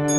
Well,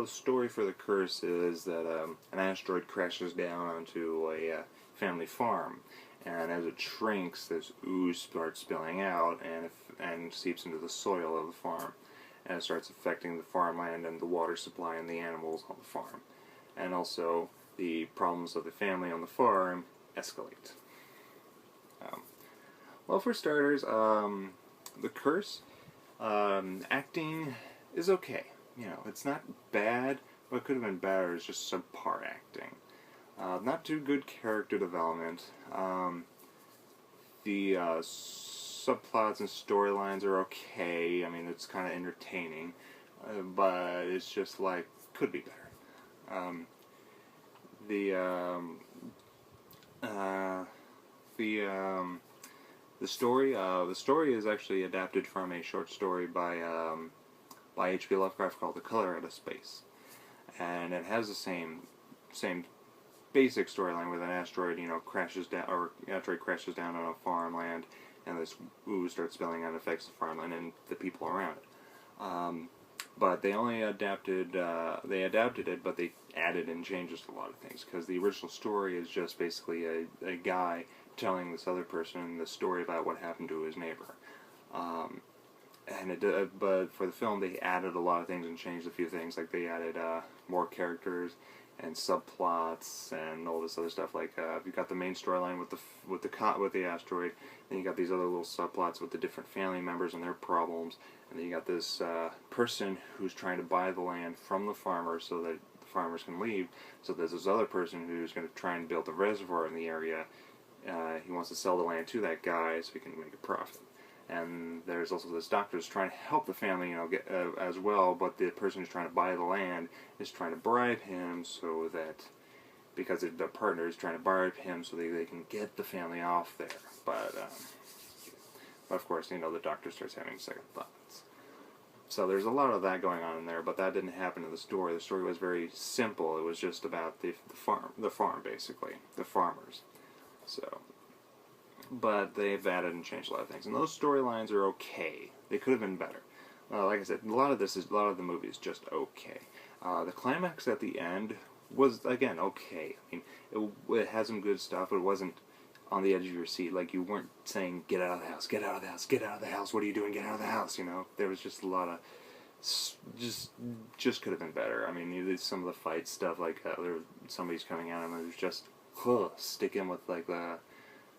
the story for the curse is that an asteroid crashes down onto a family farm, and as it shrinks, this ooze starts spilling out and seeps into the soil of the farm, and it starts affecting the farmland and the water supply and the animals on the farm, and also the problems of the family on the farm escalate. Um, well, for starters, the curse acting is okay. You know, it's not bad. What could have been better is just subpar acting. Not too good character development. The subplots and storylines are okay. I mean, it's kind of entertaining, but it's just like could be better. The the the story is actually adapted from a short story by H.P. Lovecraft called The Color Out of Space, and it has the same basic storyline with an asteroid, crashes down, or asteroid crashes down on a farmland, and this ooze starts spilling out and affects the farmland and the people around it. But they only adapted it, but they added and changed a lot of things, because the original story is just basically a guy telling this other person the story about what happened to his neighbor. But for the film, they added a lot of things and changed a few things. Like they added more characters and subplots and all this other stuff. Like you got the main storyline with the asteroid, then you got these other little subplots with the different family members and their problems, and then you got this person who's trying to buy the land from the farmer so that the farmers can leave. So there's this other person who's going to try and build a reservoir in the area. He wants to sell the land to that guy so he can make a profit. And there's also this doctor who's trying to help the family, get as well, but the person who's trying to buy the land is trying to bribe him so that, because the partner is trying to bribe him so that they can get the family off there. But of course, the doctor starts having second thoughts. So there's a lot of that going on in there, but that didn't happen in the story. The story was very simple. It was just about the farm basically, the farmers. So. But they've added and changed a lot of things, and those storylines are okay. They could have been better. Like I said, a lot of the movie is just okay. The climax at the end was again okay. I mean, it had some good stuff, but it wasn't on the edge of your seat. Like you weren't saying, "Get out of the house! Get out of the house! Get out of the house! What are you doing? Get out of the house!" There was just a lot of just could have been better. I mean, some of the fight stuff, like somebody's coming at him, and it was just stick him with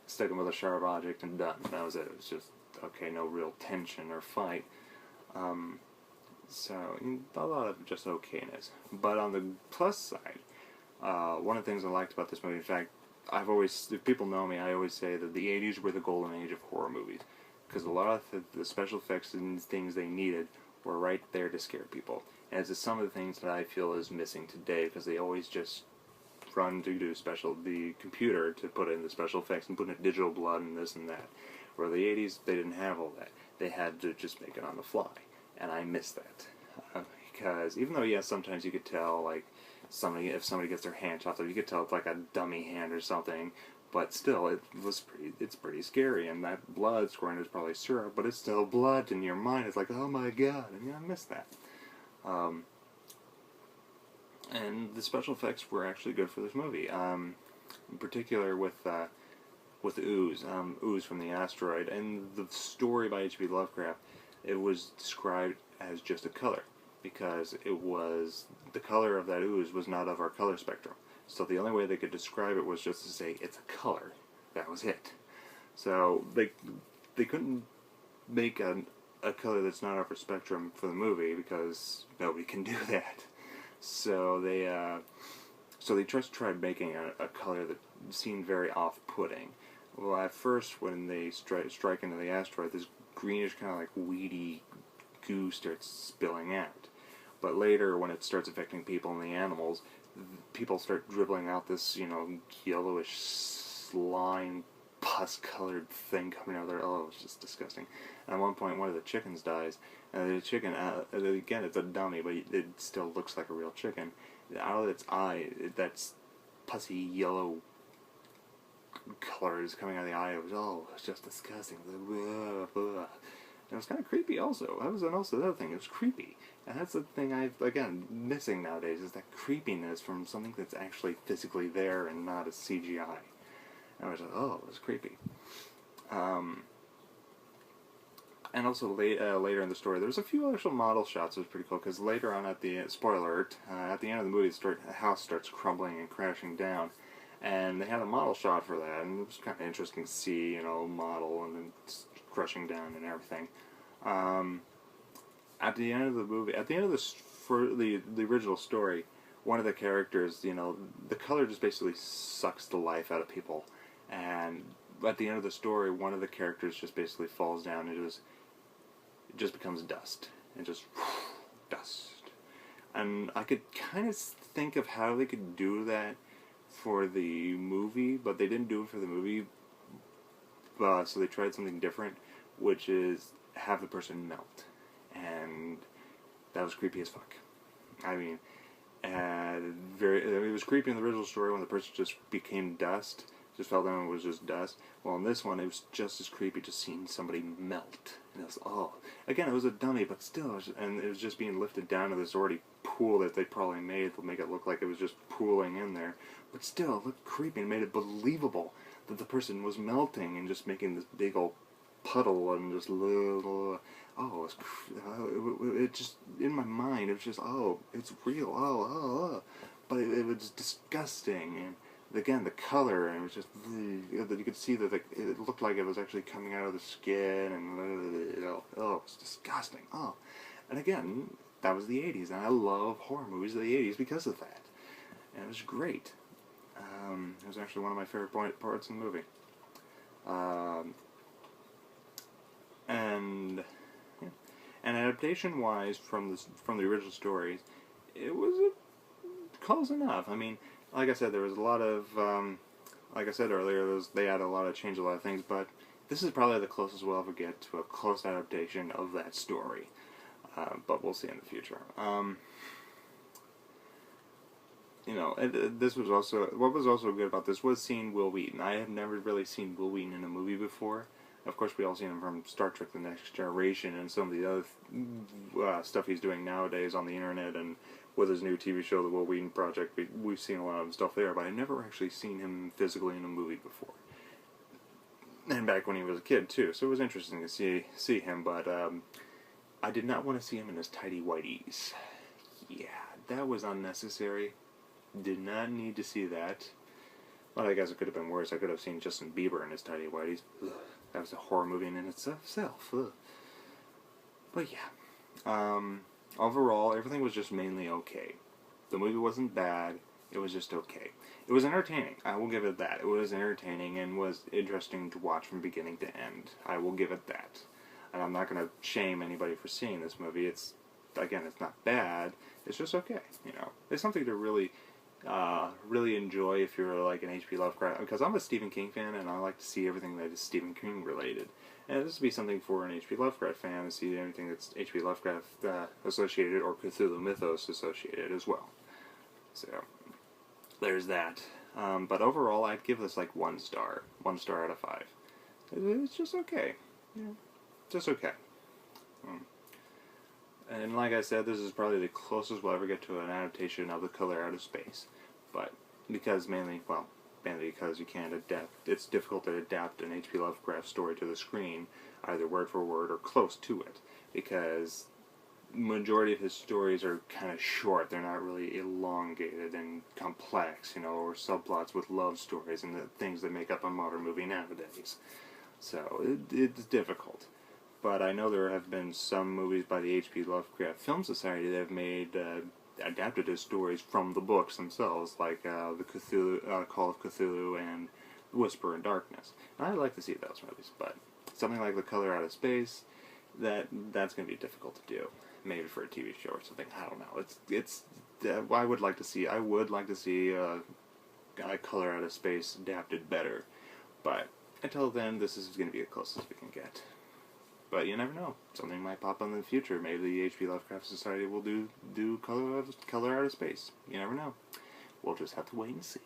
stuck him with a sharp object and done. That was it. It was just, okay, no real tension or fight. So, a lot of just okayness. But on the plus side, one of the things I liked about this movie, in fact, if people know me, I always say that the 80s were the golden age of horror movies. Because a lot of the special effects and things they needed were right there to scare people. And it's some of the things that I feel is missing today, because they always just run to do the computer to put in the special effects and put in digital blood and this and that. Where the 80s, they didn't have all that. They had to just make it on the fly. And I miss that. Because even though, yes, sometimes you could tell, like, if somebody gets their hand chopped off, you could tell it's like a dummy hand or something, but still, it's pretty scary, and that blood squirting is probably syrup, but it's still blood in your mind. It's like, oh my god, I miss that. And the special effects were actually good for this movie. In particular with Ooze, Ooze from the asteroid, and the story by H.P. Lovecraft, it was described as just a color, because the color of that ooze was not of our color spectrum. So the only way they could describe it was just to say, it's a color. That was it. So they couldn't make a color that's not of our spectrum for the movie, because nobody can do that. So they just tried making a color that seemed very off-putting. Well, at first, when they strike into the asteroid, this greenish kind of like weedy goo starts spilling out. But later, when it starts affecting people and the animals, people start dribbling out this, yellowish slime pus-colored thing coming out of there. Oh, it was just disgusting. And at one point, one of the chickens dies, and the chicken, again, it's a dummy, but it still looks like a real chicken. Out of its eye, that's pussy yellow color is coming out of the eye. It was just disgusting. It was kind of creepy also. That was also the other thing. It was creepy. And that's the thing again, missing nowadays, is that creepiness from something that's actually physically there and not a CGI. And I was like, oh, it was creepy. And also later in the story, there was a few actual model shots that was pretty cool, because later on at the, spoiler alert, at the end of the movie, the house starts crumbling and crashing down. And they had a model shot for that, and it was kind of interesting to see, model and then crushing down and everything. At the end of the movie, at the end of for the original story, one of the characters, the color just basically sucks the life out of people. And at the end of the story, one of the characters just basically falls down and it just becomes dust. And just dust. And I could kind of think of how they could do that for the movie, but they didn't do it for the movie. So they tried something different, which is have the person melt. And that was creepy as fuck. I mean, it was creepy in the original story when the person just became dust, just fell down and was just dust. Well, in this one, it was just as creepy just seeing somebody melt. And it was, again, it was a dummy, but still, and it was just being lifted down to this already pool that they probably made to make it look like it was just pooling in there. But still, it looked creepy and made it believable that the person was melting and just making this big old puddle and just it just, in my mind, it was just, it's real, but it was disgusting. And again, the color, and it was just, you could see that it looked like it was actually coming out of the skin, and it was disgusting. And again, that was the 80s, and I love horror movies of the 80s because of that. And it was great. It was actually one of my favorite parts in the movie. And adaptation-wise, from the original stories, it was close enough. I mean, like I said, there was a lot of, like I said earlier, they had a lot of change, a lot of things, but this is probably the closest we'll ever get to a close adaptation of that story. But we'll see in the future. This was also, what was also good about this was seeing Wil Wheaton. I have never really seen Wil Wheaton in a movie before. Of course, we all seen him from Star Trek: The Next Generation and some of the other stuff he's doing nowadays on the internet, and with his new TV show, The Wil Wheaton Project. We've seen a lot of stuff there, but I've never actually seen him physically in a movie before. And back when he was a kid, too, so it was interesting to see him, but I did not want to see him in his tidy whities. Yeah, that was unnecessary. Did not need to see that. Well, I guess it could have been worse. I could have seen Justin Bieber in his tidy whities. Ugh. That was a horror movie in itself. Ugh. But yeah. Overall, everything was just mainly okay. The movie wasn't bad. It was just okay. It was entertaining. I will give it that. It was entertaining and was interesting to watch from beginning to end. I will give it that. And I'm not going to shame anybody for seeing this movie. It's not bad. It's just okay. It's something to really enjoy if you're like an H.P. Lovecraft, because I'm a Stephen King fan and I like to see everything that is Stephen King related. And this would be something for an H.P. Lovecraft fan to see anything that's H.P. Lovecraft associated or Cthulhu Mythos associated as well. So there's that. But overall, I'd give this like 1 star. 1 star out of 5. It's just okay. Just okay. And like I said, this is probably the closest we'll ever get to an adaptation of The Color Out of Space. But mainly because you can't adapt. It's difficult to adapt an H.P. Lovecraft story to the screen, either word for word or close to it, because majority of his stories are kind of short. They're not really elongated and complex, or subplots with love stories and the things that make up a modern movie nowadays. So it's difficult. But I know there have been some movies by the H.P. Lovecraft Film Society that have made adapted his stories from the books themselves, like the Call of Cthulhu and Whisper in Darkness. And I'd like to see those movies, but something like The Color Out of Space, that's going to be difficult to do. Maybe for a TV show or something. I don't know. It's I would like to see Color Out of Space adapted better, but until then, this is going to be the closest we can get. But you never know. Something might pop up in the future. Maybe the H.P. Lovecraft Society will do color art of space. You never know. We'll just have to wait and see.